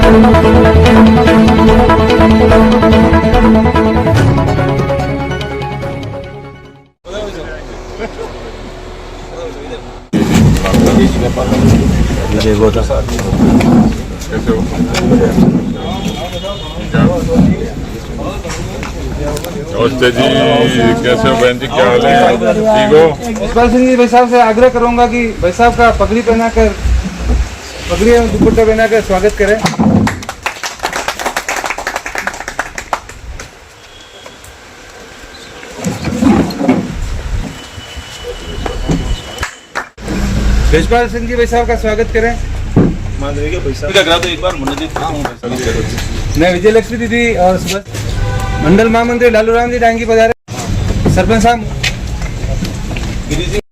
नमस्ते जी, कैसे हो बहन जी, क्या हाल है? ठीक हो? यशपाल सिंह जी, भाई साहब से आग्रह करूंगा कि भाई साहब का पगड़ी पहनाकर, पगड़ी और दुपट्टा पहनाकर स्वागत करें। यशपाल सिंह जी, भाई साहब का स्वागत करें। एक बार मैं विजय लक्ष्मी दीदी और मंडल महामंत्री लालूराम जी डांगी पधारे। सरपंच साहब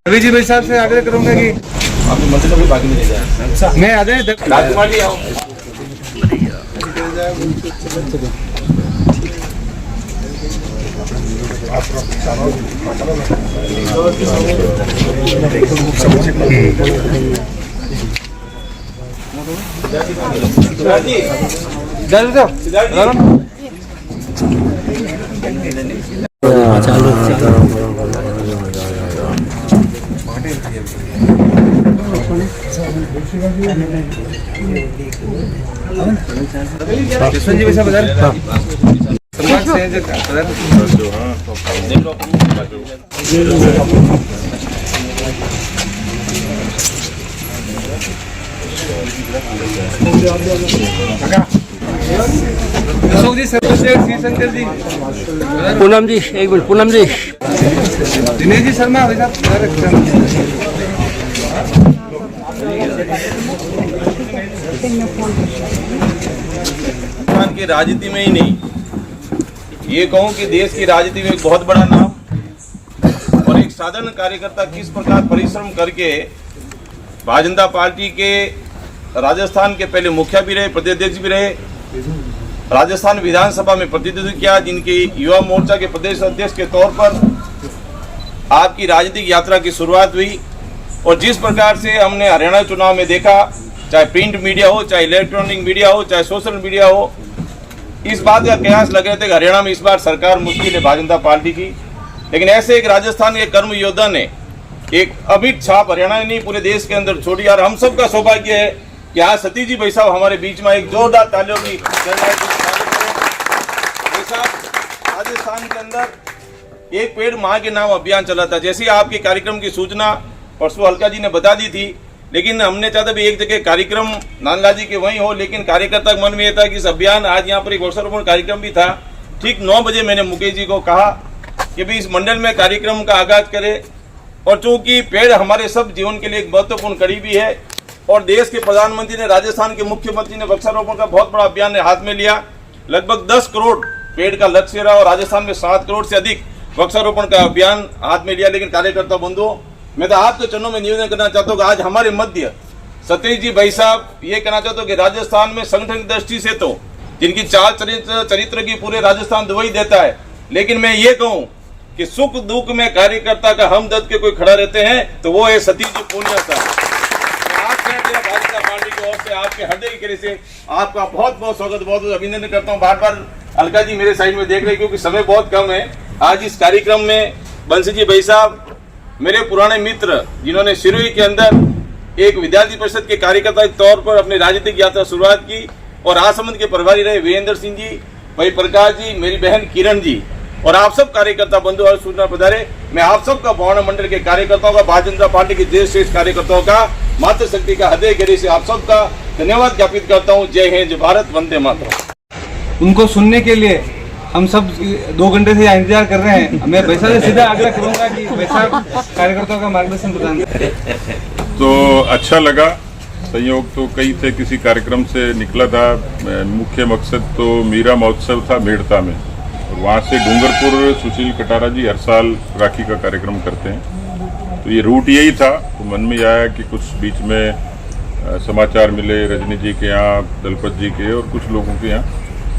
रवि जी, भाई साहब से आग्रह करूंगा कि आप मंत्री को भी बाकी में ले जाए। मैं आ जाए कृष्ण जी, वैसा बता जी, शंकर जी, पूनम जी, एक मिनट, पूनम जी, दिनेश जी शर्मा, भाई साहब की राजनीति में ही नहीं, ये कहूं कि देश की राजनीति में एक बहुत बड़ा नाम और एक साधारण कार्यकर्ता किस प्रकार परिश्रम करके भारतीय जनता पार्टी के राजस्थान के पहले मुखिया भी रहे, प्रदेश अध्यक्ष भी रहे, राजस्थान विधानसभा में प्रतिनिधित्व किया, जिनके युवा मोर्चा के प्रदेश अध्यक्ष के तौर पर आपकी राजनीतिक यात्रा की शुरुआत हुई। और जिस प्रकार से हमने हरियाणा चुनाव में देखा, चाहे प्रिंट मीडिया हो, चाहे इलेक्ट्रॉनिक मीडिया हो, चाहे सोशल मीडिया हो, इस बात का कयास लग रहे थे कि हरियाणा में इस बार सरकार मुश्किल है भारतीय जनता पार्टी की। लेकिन ऐसे एक राजस्थान के कर्म योद्धा ने एक अमिट छाप हरियाणा नहीं पूरे देश के अंदर छोड़ी। और हम सबका सौभाग्य है कि आज सतीश जी भाई साहब हमारे बीच में, एक जोरदार तालियों की राजस्थान के अंदर एक पेड़ मां के नाम अभियान चला था। जैसे आपके कार्यक्रम की सूचना परसों हल्का जी ने बता दी थी, लेकिन हमने चाहता भी एक जगह कार्यक्रम नानला जी के वहीं हो, लेकिन कार्यकर्ता के मन में यह था कि इस अभियान, आज यहाँ पर एक वृक्षारोपण कार्यक्रम भी था। ठीक 9 बजे मैंने मुकेश जी को कहा कि भाई इस मंडल में कार्यक्रम का आगाज करें। और चूंकि पेड़ हमारे सब जीवन के लिए एक महत्वपूर्ण कड़ी भी है, और देश के प्रधानमंत्री ने, राजस्थान के मुख्यमंत्री ने वृक्षारोपण का बहुत बड़ा अभियान हाथ में लिया। लगभग 10 करोड़ पेड़ का लक्ष्य रहा और राजस्थान में 7 करोड़ से अधिक वृक्षारोपण का अभियान हाथ में लिया। लेकिन कार्यकर्ता बंधुओं, मैं तो आपके चरणों में निवेदन करना चाहता हूँ कि आज हमारे मध्य सतीश जी भाई साहब, ये कहना चाहता हूँ कि राजस्थान में संगठन की दृष्टि से तो जिनकी चाल चरित्र की पूरे राजस्थान दुबई देता है, लेकिन मैं ये कहूँ कि सुख दुख में कार्यकर्ता का हमदर्द के कोई खड़ा रहते हैं तो वो है सतीश जी पूनिया साहब। भारतीय पार्टी की ओर से आपके हृदय की कड़ी से आपका बहुत बहुत स्वागत, बहुत बहुत अभिनंदन करता हूँ। बार बार अलका जी मेरे साइड में देख रहे क्योंकि समय बहुत कम है। आज इस कार्यक्रम में बंसी जी भाई साहब मेरे पुराने मित्र, जिन्होंने सिरोही के अंदर एक विद्यार्थी परिषद के कार्यकर्ता के तौर पर अपनी राजनीतिक यात्रा शुरुआत की, और राजसमंद के प्रभारी रहे वीरेंद्र सिंह जी, भाई प्रकाश जी, मेरी बहन किरण जी, और आप सब कार्यकर्ता बंधु और सूचना पधारे। मैं आप सबका भवन मंडल के कार्यकर्ताओं का, भारतीय जनता पार्टी के देश श्रेष्ठ कार्यकर्ताओं का, मातृशक्ति का हृदय गहरे से आप सबका धन्यवाद ज्ञापित करता हूँ। जय हिंद, जय भारत, वंदे मातरम। उनको सुनने के लिए हम सब 2 घंटे से इंतजार कर रहे हैं। मैं वैसा से सीधा आग्रह करूंगा कि वैसा कार्यकर्ताओं का मार्गदर्शन प्रदान करें। तो अच्छा लगा, संयोग तो कई थे, किसी कार्यक्रम से निकला था। मुख्य मकसद तो मीरा महोत्सव था मेड़ता में, और वहाँ से डूंगरपुर सुशील कटारा जी हर साल राखी का कार्यक्रम करते हैं, तो ये रूट यही था। तो मन में आया कि कुछ बीच में समाचार मिले रजनी जी के यहाँ, दलपत जी के, और कुछ लोगों के यहाँ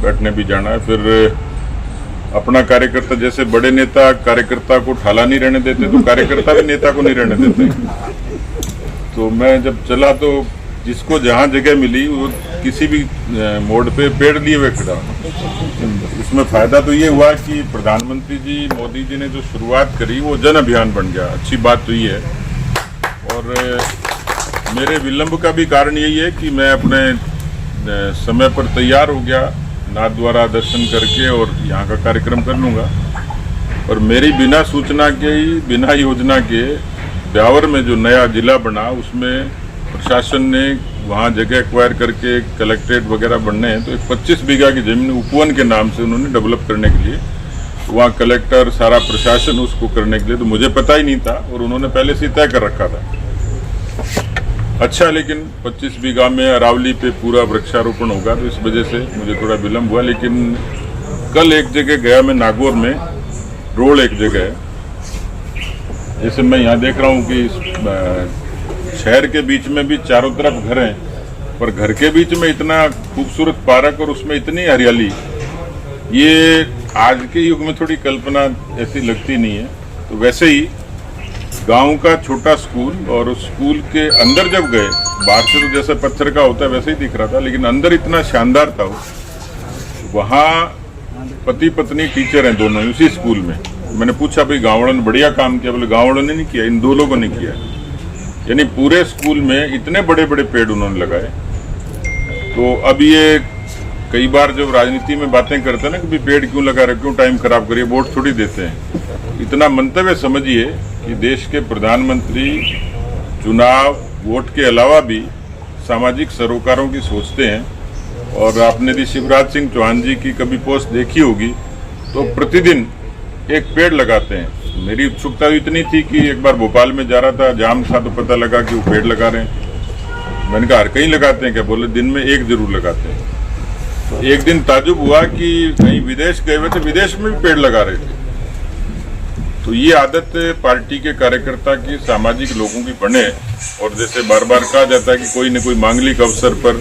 बैठने भी जाना है। फिर अपना कार्यकर्ता, जैसे बड़े नेता कार्यकर्ता को ठाला नहीं रहने देते, तो कार्यकर्ता भी नेता को नहीं रहने देते। तो मैं जब चला तो जिसको जहाँ जगह मिली वो किसी भी मोड़ पे पेड़ लिए हुए खड़ा। इसमें फायदा तो ये हुआ कि प्रधानमंत्री जी मोदी जी ने जो शुरुआत करी वो जन अभियान बन गया। अच्छी बात तो ये है। और मेरे विलंब का भी कारण यही है कि मैं अपने समय पर तैयार हो गया, नाथद्वारा दर्शन करके और यहाँ का कार्यक्रम कर लूँगा। और मेरी बिना सूचना के ही, बिना योजना के ब्यावर में जो नया जिला बना उसमें प्रशासन ने वहाँ जगह एक्वायर करके कलेक्ट्रेट वगैरह बनने हैं, तो एक 25 बीघा की जमीन उपवन के नाम से उन्होंने डेवलप करने के लिए, वहाँ कलेक्टर सारा प्रशासन उसको करने के लिए, तो मुझे पता ही नहीं था और उन्होंने पहले से तय कर रखा था। अच्छा, लेकिन 25 बीघा में अरावली पे पूरा वृक्षारोपण होगा, तो इस वजह से मुझे थोड़ा विलम्ब हुआ। लेकिन कल एक जगह गया मैं, नागौर में रोड एक जगह है, जैसे मैं यहाँ देख रहा हूँ कि शहर के बीच में भी चारों तरफ घर हैं, पर घर के बीच में इतना खूबसूरत पार्क और उसमें इतनी हरियाली, ये आज के युग में थोड़ी कल्पना ऐसी लगती नहीं है। तो वैसे ही गांव का छोटा स्कूल, और उस स्कूल के अंदर जब गए, बाहर से तो जैसे पत्थर का होता है वैसे ही दिख रहा था, लेकिन अंदर इतना शानदार था वो। वहाँ पति पत्नी टीचर हैं दोनों उसी स्कूल में। मैंने पूछा भाई गाँवड़ों ने बढ़िया काम किया? बोले गाँवड़ों ने नहीं किया, इन दो लोगों ने किया। यानी पूरे स्कूल में इतने बड़े बड़े पेड़ उन्होंने लगाए। तो अब ये कई बार जब राजनीति में बातें करते हैं ना कि पेड़ क्यों लगा रहे, क्यों टाइम खराब करिए, वोट थोड़ी देते हैं। इतना मंतव्य समझिए कि देश के प्रधानमंत्री चुनाव वोट के अलावा भी सामाजिक सरोकारों की सोचते हैं। और आपने यदि शिवराज सिंह चौहान जी की कभी पोस्ट देखी होगी तो प्रतिदिन एक पेड़ लगाते हैं। मेरी उत्सुकता इतनी थी कि एक बार भोपाल में जा रहा था, जाम था, तो पता लगा कि वो पेड़ लगा रहे हैं। मैंने कहा हर कहीं लगाते हैं क्या? बोले दिन में एक जरूर लगाते हैं। तो एक दिन ताजुब हुआ कि कहीं विदेश गए हुए थे, विदेश में भी पेड़ लगा रहे थे। तो ये आदत पार्टी के कार्यकर्ता की, सामाजिक लोगों की बने। और जैसे बार बार कहा जाता है कि कोई न कोई मांगलिक अवसर पर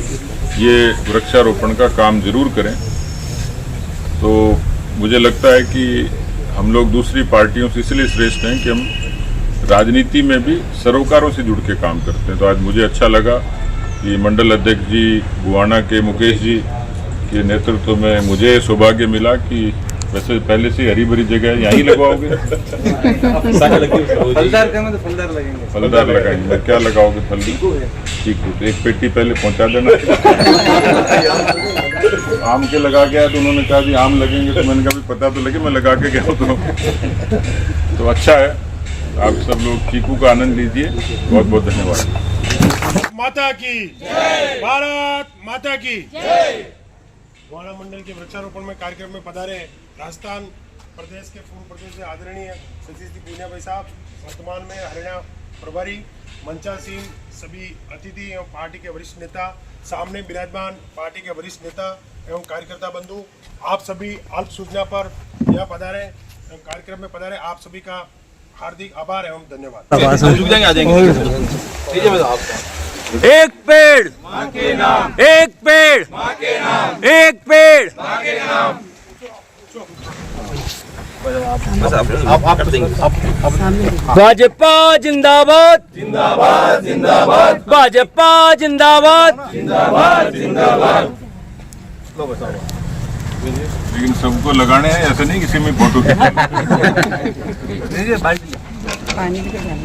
ये वृक्षारोपण का काम जरूर करें। तो मुझे लगता है कि हम लोग दूसरी पार्टियों से इसलिए श्रेष्ठ हैं कि हम राजनीति में भी सरोकारों से जुड़ के काम करते हैं। तो आज मुझे अच्छा लगा कि मंडल अध्यक्ष जी गुवाना के मुकेश जी के नेतृत्व में मुझे सौभाग्य मिला कि वैसे पहले से हरी भरी जगह है, यहीं लगवाओगे? फलदार का तो फलदार लगेंगे। फलदार लगाएंगे, क्या लगाओगे? फल ठीक है, तो एक पेटी पहले पहुंचा देना। आम के लगा के आया तो उन्होंने कहा जी आम लगेंगे, तो मैंने कहा पता तो लगे, मैं लगा के गया तो अच्छा है। आप सब लोग चीकू का आनंद लीजिए। बहुत बहुत धन्यवाद। माता की जय, भारत माता की जय। गुवाना मंडल के वृक्षारोपण में कार्यक्रम में पधारे राजस्थान प्रदेश के पूर्व प्रदेश से आदरणीय सतीश जी पूनिया भाई साहब, वर्तमान में हरियाणा प्रभारी मंचा सिंह, सभी अतिथि एवं पार्टी के वरिष्ठ नेता, सामने विराजमान पार्टी के वरिष्ठ नेता एवं कार्यकर्ता बंधु, आप सभी अल्प सूचना पर यह पधारे एवं कार्यक्रम में पधारे, आप सभी का हार्दिक आभार एवं धन्यवाद। एक पेड़ मां के नाम, एक पेड़ मां के नाम, एक पेड़ मां के नाम। भाजपा जिंदाबाद, जिंदाबाद जिंदाबाद, भाजपा जिंदाबाद, जिंदाबाद जिंदाबाद। लेकिन सबको लगाने हैं, ऐसा नहीं किसी में फोटो पानी भी डालना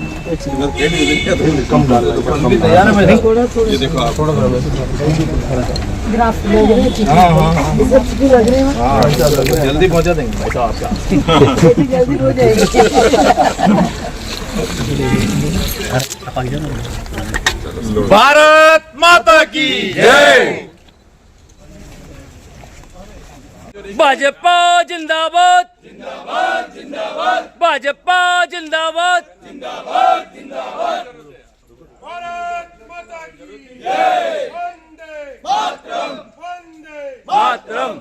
ग्राफ लग रहे हैं। जल्दी पहुंचा देंगे भाई साहब खेती जल्दी हो जाएगी। भारत माता की जय। भाजपा जिंदाबाद, जिंदाबाद जिंदाबाद, भाजपा जिंदाबाद, जिंदाबाद जिंदाबाद। भारत माता की जय। वंदे मातरम, वंदे मातरम।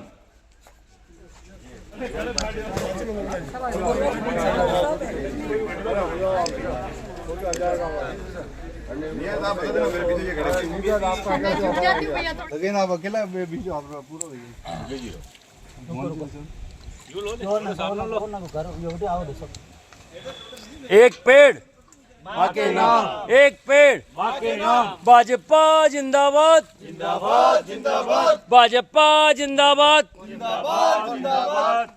लेकिन आप अकेला बीच पूरा एक पेड़ मां के नाम, एक पेड़ मां के नाम, भाजपा जिंदाबाद, जिंदाबाद जिंदाबाद, भाजपा जिंदाबाद, जिंदाबाद जिंदाबाद।